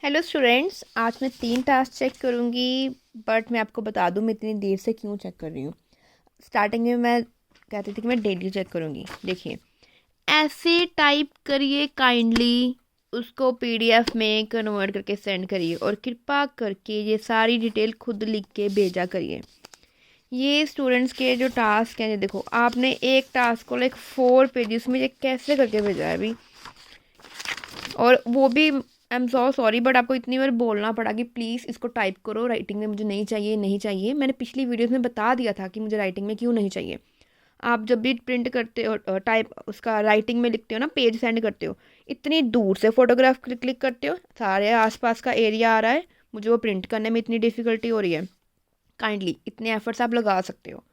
Hello students, आज मैं 3 task check करूँगी। बट मैं आपको बता दूँ मैं इतनी देर से क्यों चेक कर रही हूँ। स्टार्टिंग में मैं कहती थी कि मैं डेली चेक करूँगी। देखिए, ऐसे टाइप करिए काइंडली, उसको पीडीएफ में कन्वर्ट करके सेंड करिए और कृपा करके ये सारी डिटेल खुद लिख के भेजा करिए। ये स्टूडेंट्स के जो टास्क हैं, ये देखो आपने एक टास्क को लाइक 4 पेजेस में ये कैसे करके भेजा है अभी। और वो भी I am so sorry, but आपको इतनी बार बोलना पड़ा कि प्लीज़ इसको टाइप करो, राइटिंग में मुझे नहीं चाहिए नहीं चाहिए। मैंने पिछली वीडियोस में बता दिया था कि मुझे राइटिंग में क्यों नहीं चाहिए। आप जब भी प्रिंट करते हो, टाइप उसका राइटिंग में लिखते हो ना, पेज सेंड करते हो, इतनी दूर से फोटोग्राफ क्लिक करते हो, सारे आसपास का एरिया आ रहा है, मुझे वो प्रिंट करने में इतनी डिफ़िकल्टी हो रही है। काइंडली इतने एफर्ट्स आप लगा सकते हो।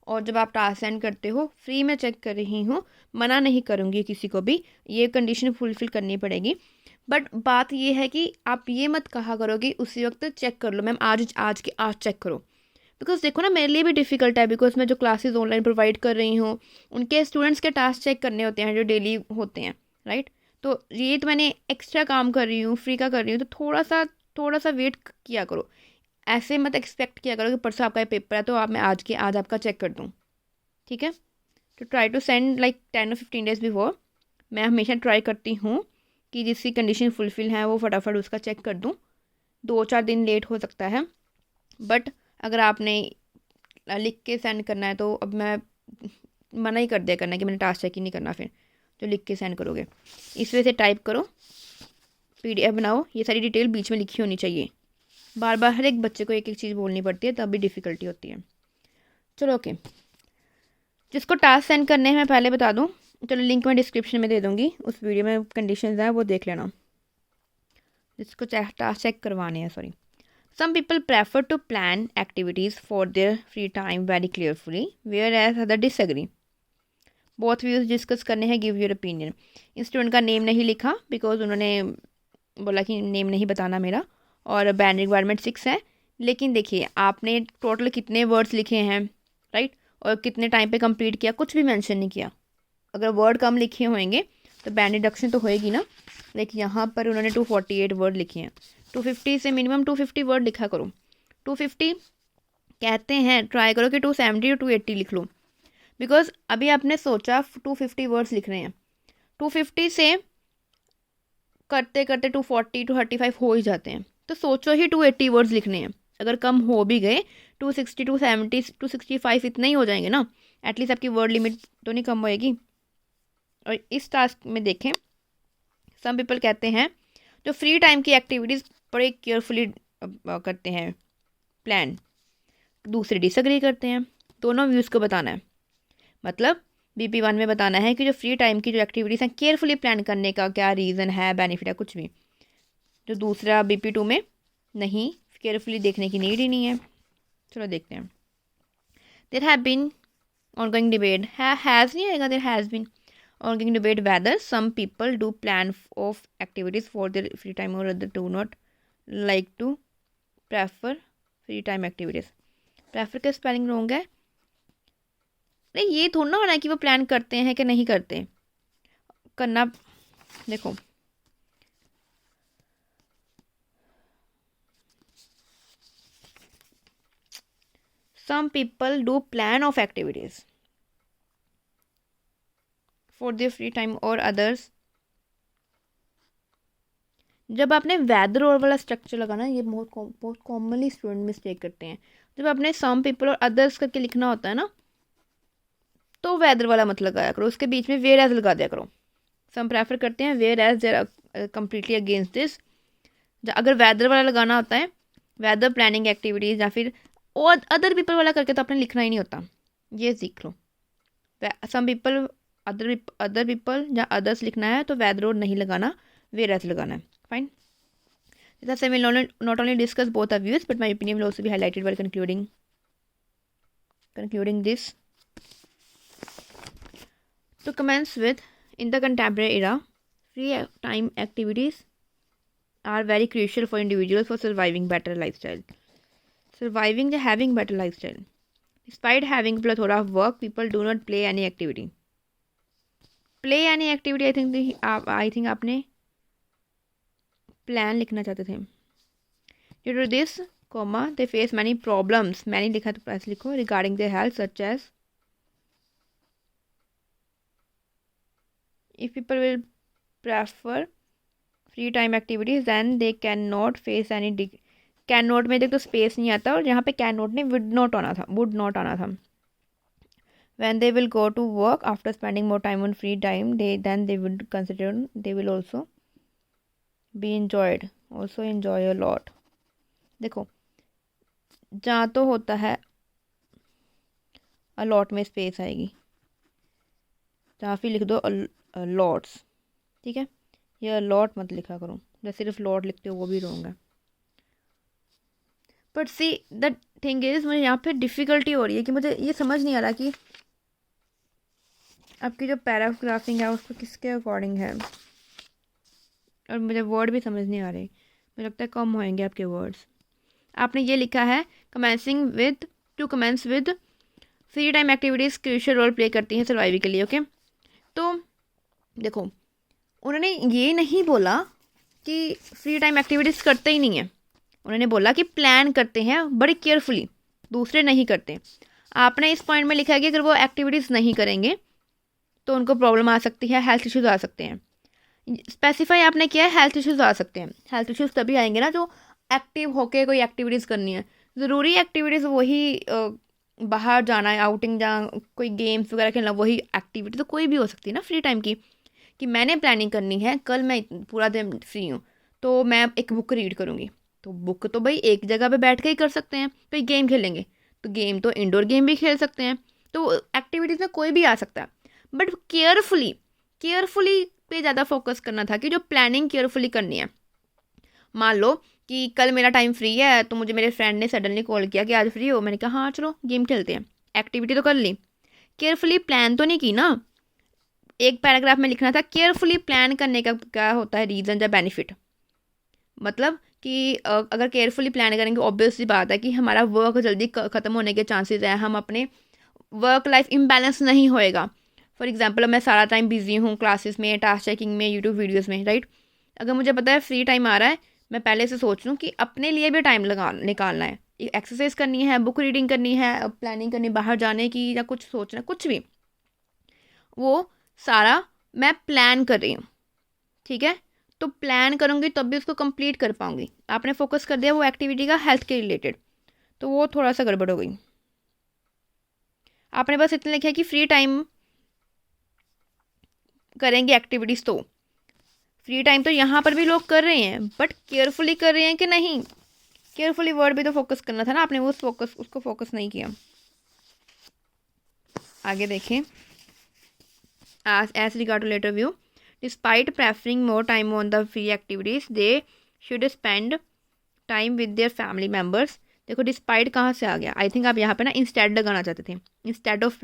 और जब आप टास्क सेंड करते हो, फ्री में चेक कर रही हूँ, मना नहीं करूँगी किसी को भी, ये कंडीशन फुलफ़िल करनी पड़ेगी। बट बात ये है कि आप ये मत कहा करो कि उसी वक्त चेक कर लो मैम, आज चेक करो। बिकॉज देखो ना, मेरे लिए भी डिफ़िकल्ट है, बिकॉज मैं जो क्लासेस ऑनलाइन प्रोवाइड कर रही हूँ, उनके स्टूडेंट्स के टास्क चेक करने होते हैं जो डेली होते हैं, राइट। तो ये तो मैंने एक्स्ट्रा काम कर रही हूँ, फ्री का कर रही हूँ, तो थोड़ा सा वेट किया करो। ऐसे मत एक्सपेक्ट किया करो कि परसों आपका पेपर है तो आप मैं आज आपका चेक कर दूँ, ठीक है। तो try to send like 10 or 15 days before. मैं हमेशा ट्राई करती हूँ कि जिसकी कंडीशन फुलफ़िल है वो फटाफट उसका चेक कर दूँ। 2-4 दिन लेट हो सकता है, बट अगर आपने लिख के सेंड करना है तो अब मैं मना ही कर दिया करना कि मैंने टास्क चेक ही नहीं करना। फिर जो लिख के सेंड करोगे, इस वजह से टाइप करो, पीडीएफ बनाओ, ये सारी डिटेल बीच में लिखी होनी चाहिए। बार बार हर एक बच्चे को एक एक चीज़ बोलनी पड़ती है, तब भी डिफ़िकल्टी होती है। चलो ओके, जिसको टास्क सेंड करने हैं मैं पहले बता दूं। चलो लिंक मैं डिस्क्रिप्शन में दे दूंगी, उस वीडियो में कंडीशंस हैं वो देख लेना, जिसको टास्क चेक करवाने हैं। Sorry, some people prefer to plan activities for their free time very clearfully, whereas other disagree. Both views discuss करने हैं, गिव योर ओपिनियन। इस स्टूडेंट का नेम नहीं लिखा बिकॉज उन्होंने बोला कि नेम नहीं बताना मेरा, और बैन रिक्वायरमेंट 6 है। लेकिन देखिए, आपने टोटल कितने वर्ड्स लिखे हैं, राइट, और कितने टाइम पे कंप्लीट किया, कुछ भी मेंशन नहीं किया। अगर वर्ड कम लिखे होंगे तो बैन रिडक्शन तो होएगी ना। लेकिन यहाँ पर उन्होंने 248 वर्ड लिखे हैं। 250 से मिनिमम 250 वर्ड लिखा करो। 250 कहते हैं, ट्राई करो कि 270 और 280 लिख लो। बिकॉज अभी आपने सोचा 250 वर्ड्स लिख रहे हैं, 250 से करते करते 240 235 हो ही जाते हैं, तो सोचो ही 280 वर्ड्स लिखने हैं। अगर कम हो भी गए 260 270 265 इतने ही हो जाएंगे ना, एटलीस्ट आपकी वर्ड लिमिट तो नहीं कम होएगी। और इस टास्क में देखें, सम पीपल कहते हैं जो फ्री टाइम की एक्टिविटीज़ बड़े केयरफुली करते हैं प्लान, दूसरे डिसएग्री करते हैं। दोनों व्यूज़ को बताना है। मतलब BP1 में बताना है कि जो फ्री टाइम की जो एक्टिविटीज़ हैं केयरफुली प्लान करने का क्या रीज़न है, बेनिफिट है, कुछ भी। जो दूसरा BP2 में नहीं, केयरफुली देखने की नीड ही नहीं है। चलो देखते हैं। There have been ongoing debate, has नहीं आएगा, there has been ongoing debate whether some people do plan of activities for their free time or other do not like to prefer free time activities। Prefer का spelling wrong है। नहीं, ये थोड़ा ना होना है कि वो प्लान करते हैं कि नहीं करते। करना, देखो some people do plan of activities for their free time or others। जब आपने वेदर और वाला स्ट्रक्चर लगाना, ये बहुत कॉमनली स्टूडेंट मिस्टेक करते हैं। जब आपने सम पीपल और अदर्स करके लिखना होता है ना, तो वेदर वाला मत लगाया करो, उसके बीच में वेयर एज लगा दिया करो। सम प्रेफर करते हैं whereas they're completely against this. अगर वेदर वाला लगाना होता है, वेदर प्लानिंग एक्टिविटीज़ या फिर और अदर पीपल वाला करके, तो आपने लिखना ही नहीं होता। ये सीख लो। सम पीपल, अदर पीपल या अदर्स लिखना है तो वेदर और नहीं लगाना, वेयर एज लगाना है। Fine. Thus, I will not only discuss both of views, but my opinion will also be highlighted while concluding this. To commence with, in the contemporary era, free time activities are very crucial for individuals for surviving better lifestyle. Surviving the having better lifestyle. Despite having plethora of work, people do not play any activity. Play any activity, I think आपने plan लिखना चाहते थे। Due to this comma they face many problems, many लिखा तो ऐसे लिखो, regarding their health such as if people will prefer free time activities than they can not face any, can not में देख तो स्पेस नहीं आता, और यहाँ पे कैन नॉट नहीं वुड नॉट आना था, वुड नॉट आना था। when they will go to work after spending more time on free time, they would consider, they will also be enjoyed, also enjoy a lot। देखो जहाँ तो होता है अलॉट में स्पेस आएगी, जहाँ फिर लिख दो लॉट्स, ठीक है, ये लॉट मत लिखा करो, जैसे सिर्फ लॉट लिखते हो वो भी रॉन्ग है। But see the thing is मुझे यहाँ पे डिफ़िकल्टी हो रही है कि मुझे ये समझ नहीं आ रहा कि आपकी जो पैराग्राफिंग है उसको किसके अकॉर्डिंग है, और मुझे वर्ड भी समझ नहीं आ रहे, मुझे लगता है कम होंगे आपके वर्ड्स। आपने ये लिखा है commencing with, to commence with free time activities crucial role play करती हैं सर्वाइवल के लिए। ओके, तो देखो उन्होंने ये नहीं बोला कि फ्री टाइम एक्टिविटीज़ करते ही नहीं है, उन्होंने बोला कि प्लान करते हैं बड़ी केयरफुली, दूसरे नहीं करते। आपने इस पॉइंट में लिखा है कि अगर वो एक्टिविटीज़ नहीं करेंगे तो उनको प्रॉब्लम आ सकती है, हेल्थ इश्यूज़ आ सकते हैं। स्पेसिफाई आपने किया है हेल्थ इश्यूज़ आ सकते हैं, हेल्थ इश्यूज़ तभी आएंगे ना जो एक्टिव होके कोई एक्टिविटीज़ करनी है। ज़रूरी एक्टिविटीज़ वही बाहर जाना है, आउटिंग जहाँ कोई गेम्स वगैरह खेलना, वही एक्टिविटी तो कोई भी हो सकती है ना फ्री टाइम की, कि मैंने प्लानिंग करनी है कल मैं पूरा दिन फ्री हूँ तो मैं एक बुक रीड करूँगी, तो बुक तो भाई एक जगह पे बैठ के ही कर सकते हैं। कोई गेम खेलेंगे तो गेम तो इंडोर गेम भी खेल सकते हैं, तो एक्टिविटीज़ में कोई भी आ सकता है। बट केयरफुली पे ज़्यादा फोकस करना था कि जो प्लानिंग केयरफुली करनी है। मान लो कि कल मेरा टाइम फ्री है तो मुझे मेरे फ्रेंड ने सडनली कॉल किया कि आज फ्री हो, मैंने कहा हाँ चलो गेम खेलते हैं, एक्टिविटी तो कर ली, केयरफुली प्लान तो नहीं की ना। एक पैराग्राफ में लिखना था केयरफुली प्लान करने का क्या होता है रीज़न या बेनिफिट, मतलब कि अगर केयरफुली प्लान करेंगे ऑब्वियसली बात है कि हमारा वर्क जल्दी ख़त्म होने के चांसेस हैं, हम अपने वर्क लाइफ इम्बैलेंस नहीं होएगा। फॉर एग्जांपल मैं सारा टाइम बिजी हूँ क्लासेस में, टास्क चेकिंग में, यूट्यूब वीडियोस में, राइट। अगर मुझे पता है फ्री टाइम आ रहा है, मैं पहले से सोच लूँ कि अपने लिए भी टाइम निकालना है, एक्सरसाइज करनी है, बुक रीडिंग करनी है, प्लानिंग करनी बाहर जाने की, या कुछ सोचना, कुछ भी, वो सारा मैं प्लान कर रही हूँ, ठीक है। तो प्लान करूँगी तब भी उसको कंप्लीट कर पाऊँगी। आपने फोकस कर दिया वो एक्टिविटी का हेल्थ के रिलेटेड, तो वो थोड़ा सा गड़बड़ हो गई। आपने बस इतना लिखा है कि फ्री टाइम करेंगे एक्टिविटीज़, तो फ्री टाइम तो यहाँ पर भी लोग कर रहे हैं, बट केयरफुली कर रहे हैं कि नहीं, केयरफुली वर्ड भी तो फोकस करना था ना, आपने वो उसको फोकस नहीं किया। आगे देखें, as regard to later view, despite preferring more time on the free activities, they should spend time with their family members। देखो डिस्पाइट कहाँ से आ गया, आई थिंक आप यहाँ पे ना इंस्टेड लगाना चाहते थे, इंस्टेड ऑफ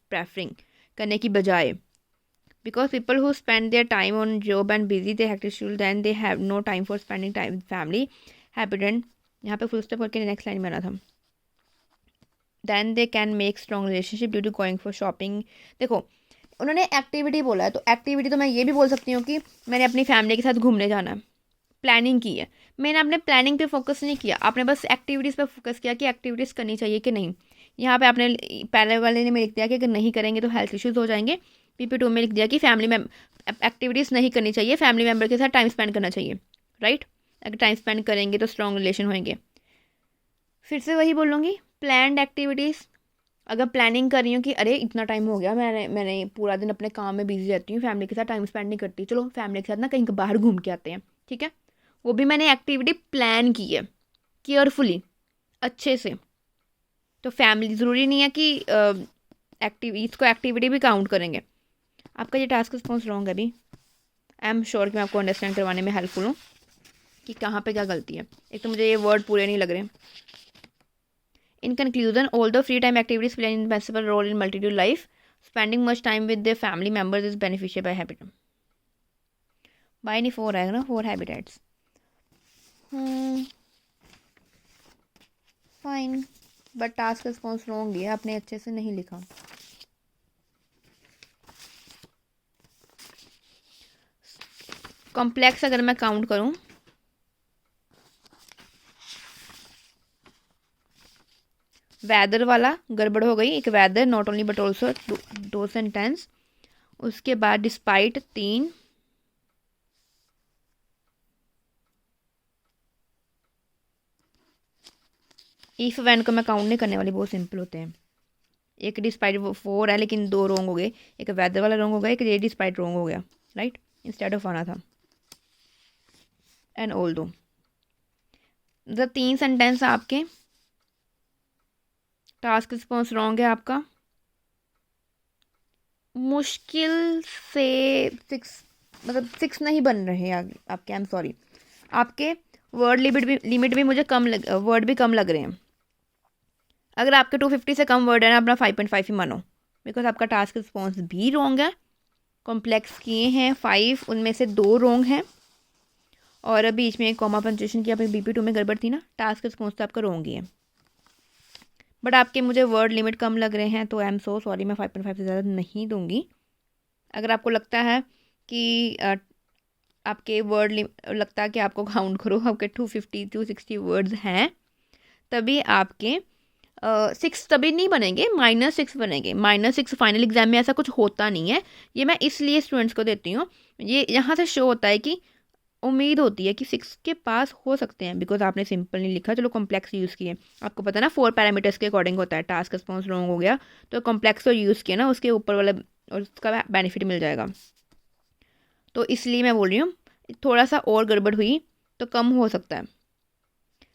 प्रेफरिंग करने की बजाय, because people who spend their time on job and busy they hectic schedule then they have no time for spending time with family happy. यहाँ पे फुल स्टॉप करके नेक्स्ट लाइन में आना था, then they can make strong relationship due to going for shopping. देखो उन्होंने activity बोला है, तो एक्टिविटी तो मैं ये भी बोल सकती हूँ कि मैंने अपनी फैमिली के साथ घूमने जाना है, प्लानिंग की है। मैंने अपने प्लानिंग पे फोकस नहीं किया, आपने बस एक्टिविटीज़ पे फोकस किया कि एक्टिविटीज़ करनी चाहिए कि नहीं। यहाँ पे आपने पहले वाले ने में लिख दिया कि अगर नहीं करेंगे तो हेल्थ इश्यूज़ हो जाएंगे, PP2 में लिख दिया कि फैमिली में एक्टिविटीज़ नहीं करनी चाहिए, फैमिली मेम्बर के साथ टाइम स्पेंड करना चाहिए, राइट। अगर टाइम स्पेंड करेंगे तो स्ट्रॉन्ग रिलेशन होंगे। फिर से वही बोलूँगी, प्लान्ड एक्टिविटीज़, अगर प्लानिंग कर रही हूँ कि अरे इतना टाइम हो गया, मैंने पूरा दिन अपने काम में बिजी रहती हूँ, फैमिली के साथ टाइम स्पेंड नहीं करती, चलो फैमिली के साथ ना कहीं बाहर घूम के आते हैं, ठीक है, वो भी मैंने एक्टिविटी प्लान की है केयरफुली, अच्छे से। तो फैमिली ज़रूरी नहीं है कि इसको एक्टिविटी भी काउंट करेंगे। आपका ये टास्क रिस्पॉन्स रॉन्ग है अभी, आई एम श्योर कि मैं आपको अंडरस्टैंड करवाने में हेल्पफुल हूँ कि कहाँ पे क्या गलती है। एक तो मुझे ये वर्ड पूरे नहीं लग रहे। In conclusion, although free time activities play an indispensable role in multi-day life, spending much time with their family members is beneficial by habit. By नहीं 4 आएगा ना, 4 habitats. Fine, but task response wrong है, आपने अच्छे से नहीं लिखा। Complex अगर मैं काउंट करूँ, वेदर वाला गड़बड़ हो गई, एक whether not only but also दो सेंटेंस। उसके बाद डिस्पाइट 3, इफ़ वैन को मैं काउंट नहीं करने वाली, बहुत सिंपल होते हैं। एक डिस्पाइट 4 है लेकिन 2 रॉन्ग हो गए, एक वेदर वाला रॉन्ग हो गया, एक ये डिस्पाइट रॉन्ग हो गया, राइट, इंस्टेड ऑफ आना था। एंड ऑल दो मतलब 3 सेंटेंस आपके, टास्क रिस्पॉन्स रॉन्ग है आपका, मुश्किल से 6, मतलब 6 नहीं बन रहे आपके, आई एम सॉरी, आपके वर्ड लिमिट भी मुझे कम वर्ड भी कम लग रहे हैं। अगर आपके 250 से कम वर्ड है ना, अपना 5.5 ही मानो, बिकॉज आपका टास्क रिस्पॉन्स भी रॉन्ग है। कॉम्प्लेक्स किए हैं 5, उनमें से 2 रॉन्ग हैं, और बीच में एक कॉमा पंक्चुएशन की अपनी BP2 में गड़बड़ थी ना, टास्क रिस्पॉन्स तो आपका रॉन्ग ही है। बट आपके मुझे वर्ड लिमिट कम लग रहे हैं, तो आई एम सो सॉरी, मैं 5.5 से ज़्यादा नहीं दूंगी। अगर आपको लगता है कि आपके वर्ड लगता है कि आपको काउंट करो आपके 250 260 वर्ड्स हैं, तभी आपके 6 तभी नहीं बनेंगे, -6 बनेंगे। -6 फाइनल एग्जाम में ऐसा कुछ होता नहीं है। ये मैं इसलिए स्टूडेंट्स को देती हूँ, ये यहाँ से शो होता है कि उम्मीद होती है कि 6 के पास हो सकते हैं, बिकॉज आपने सिंपल नहीं लिखा, चलो कॉम्प्लेक्स यूज़ किए। आपको पता है ना 4 पैरामीटर्स के अकॉर्डिंग होता है, टास्क रिस्पॉन्स रॉन्ग हो गया तो कॉम्प्लेक्स को यूज़ किया ना, उसके ऊपर वाला और उसका बेनिफिट मिल जाएगा। तो इसलिए मैं बोल रही हूँ, थोड़ा सा और गड़बड़ हुई तो कम हो सकता है।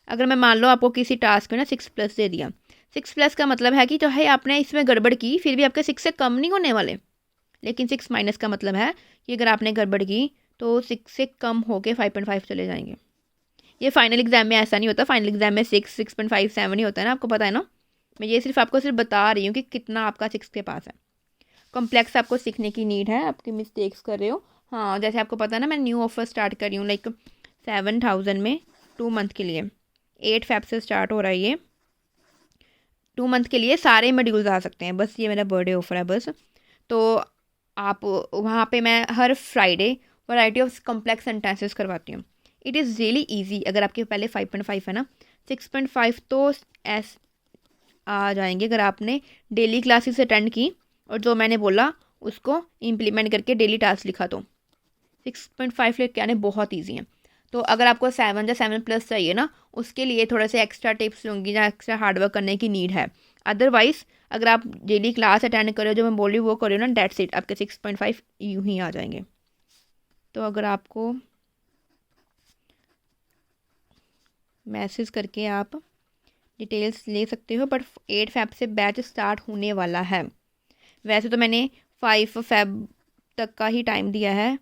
अगर मैं मान लो आपको किसी टास्क में ना 6+ दे दिया, 6+ का मतलब है कि चाहे आपने इसमें गड़बड़ की फिर भी आपके 6 से कम नहीं होने वाले, लेकिन 6- का मतलब है कि अगर आपने गड़बड़ की तो 6 से कम होके 5.5 चले जाएंगे। ये फाइनल एग्जाम में ऐसा नहीं होता, फाइनल एग्जाम में 6, 6.5, 7 ही होता है ना, आपको पता है ना। मैं ये आपको सिर्फ बता रही हूँ कि कितना आपका 6 के पास है। कॉम्प्लेक्स आपको सीखने की नीड है, आपकी मिस्टेक्स कर रहे हो। हाँ, जैसे आपको पता है ना, मैं न्यू ऑफर स्टार्ट कर रही हूँ लाइक 7,000 में 2 मंथ के लिए। 8 Feb से स्टार्ट हो रहा है ये, 2 मंथ के लिए सारे मॉड्यूल्स आ सकते हैं, बस ये मेरा बर्थडे ऑफर है बस। तो आप वहाँ पे मैं हर Friday variety of complex sentences करवाती हूँ। It is really easy. अगर आपके पहले 5.5 है ना, 6.5 तो एस आ जाएंगे अगर आपने डेली क्लासेस अटेंड की और जो मैंने बोला उसको इम्प्लीमेंट करके डेली टास्क लिखा, तो 6.5 लेके आने बहुत ईजी हैं। तो अगर आपको 7 या 7+ चाहिए ना, उसके लिए थोड़े से एक्स्ट्रा टिप्स लूँगी या एक्स्ट्रा हार्डवर्क करने की नीड है। अदरवाइज़ अगर आप डेली क्लास अटेंड करो, जो मैं बोल रही हूँ वो करो ना, डेट्स इट, आपके 6.5 यूँ ही आ जाएंगे। तो अगर आपको मैसेज करके आप डिटेल्स ले सकते हो, बट 8 Feb से बैच स्टार्ट होने वाला है। वैसे तो मैंने 5 Feb तक का ही टाइम दिया है,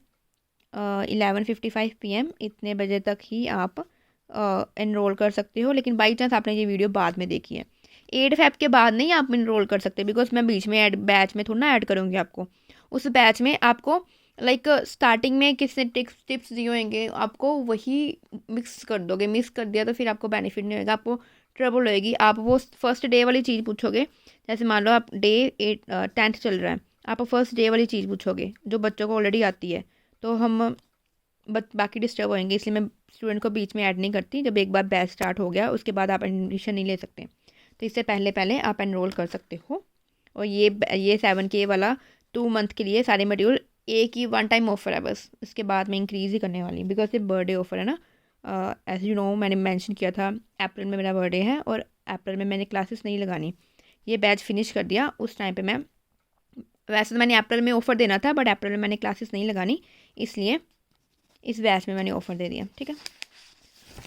11:55 PM, इतने बजे तक ही आप इनरोल कर सकते हो। लेकिन बाई चांस आपने ये वीडियो बाद में देखी है, 8 Feb के बाद नहीं आप इनरोल कर सकते, बिकॉज मैं बीच में बैच में थोड़ा ना ऐड करूँगी आपको। उस बैच में आपको लाइक स्टार्टिंग में किसने टिप्स दिए होंगे, आपको वही मिक्स कर दोगे, मिक्स कर दिया तो फिर आपको बेनिफिट नहीं होगा, आपको ट्रबल होएगी। आप वो फर्स्ट डे वाली चीज़ पूछोगे, जैसे मान लो आप डे 10th चल रहा है, आप फर्स्ट डे वाली चीज़ पूछोगे जो बच्चों को ऑलरेडी आती है, तो हम बाकी डिस्टर्ब होएंगे, इसलिए मैं स्टूडेंट को बीच में ऐड नहीं करती। जब एक बार बैच स्टार्ट हो गया उसके बाद आप एडमिशन नहीं ले सकते, तो इससे पहले पहले आप एनरोल कर सकते हो। और ये 7K वाला 2 मंथ के लिए सारे मॉड्यूल एक ही 1 टाइम ऑफर है बस, उसके बाद मैं इंक्रीज़ ही करने वाली हूँ, बिकॉज ये बर्थडे ऑफर है ना। एज यू नो, मैंने मेंशन किया था अप्रैल में मेरा बर्थडे है और अप्रैल में मैंने क्लासेस नहीं लगानी, ये बैच फिनिश कर दिया उस टाइम पे मैं। वैसे तो मैंने अप्रैल में ऑफ़र देना था, बट अप्रैल में मैंने क्लासेस नहीं लगानी, इसलिए इस बैच में मैंने ऑफ़र दे दिया। ठीक है,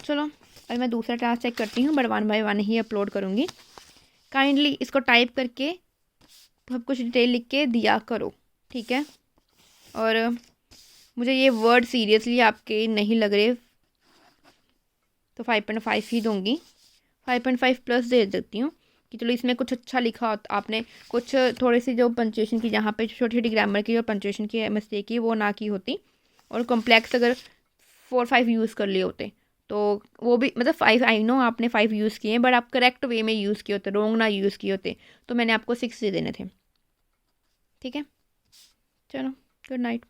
चलो अब मैं दूसरा टास्क चेक करती हूँ, बट 1 बाय 1 ही अपलोड करूँगी। काइंडली इसको टाइप करके सब कुछ डिटेल लिख के दिया करो, ठीक है। और मुझे ये वर्ड सीरियसली आपके नहीं लग रहे तो 5.5 ही दूँगी, 5.5+ दे देती हूँ कि चलो इसमें कुछ अच्छा लिखा हो, आपने कुछ थोड़ी सी जो पंचुएशन की, जहाँ पे छोटी छोटी ग्रामर की और पंचुएशन की मिस्टेक की वो ना की होती, और कॉम्प्लेक्स अगर 4-5 यूज़ कर लिए होते तो वो भी, मतलब 5, आई नो आपने 5 यूज़ किए हैं, बट आप करेक्ट वे में यूज़ किए होते, रॉन्ग ना यूज़ किए होते, तो मैंने आपको 6 दे देने थे। ठीक है, चलो गुड नाइट।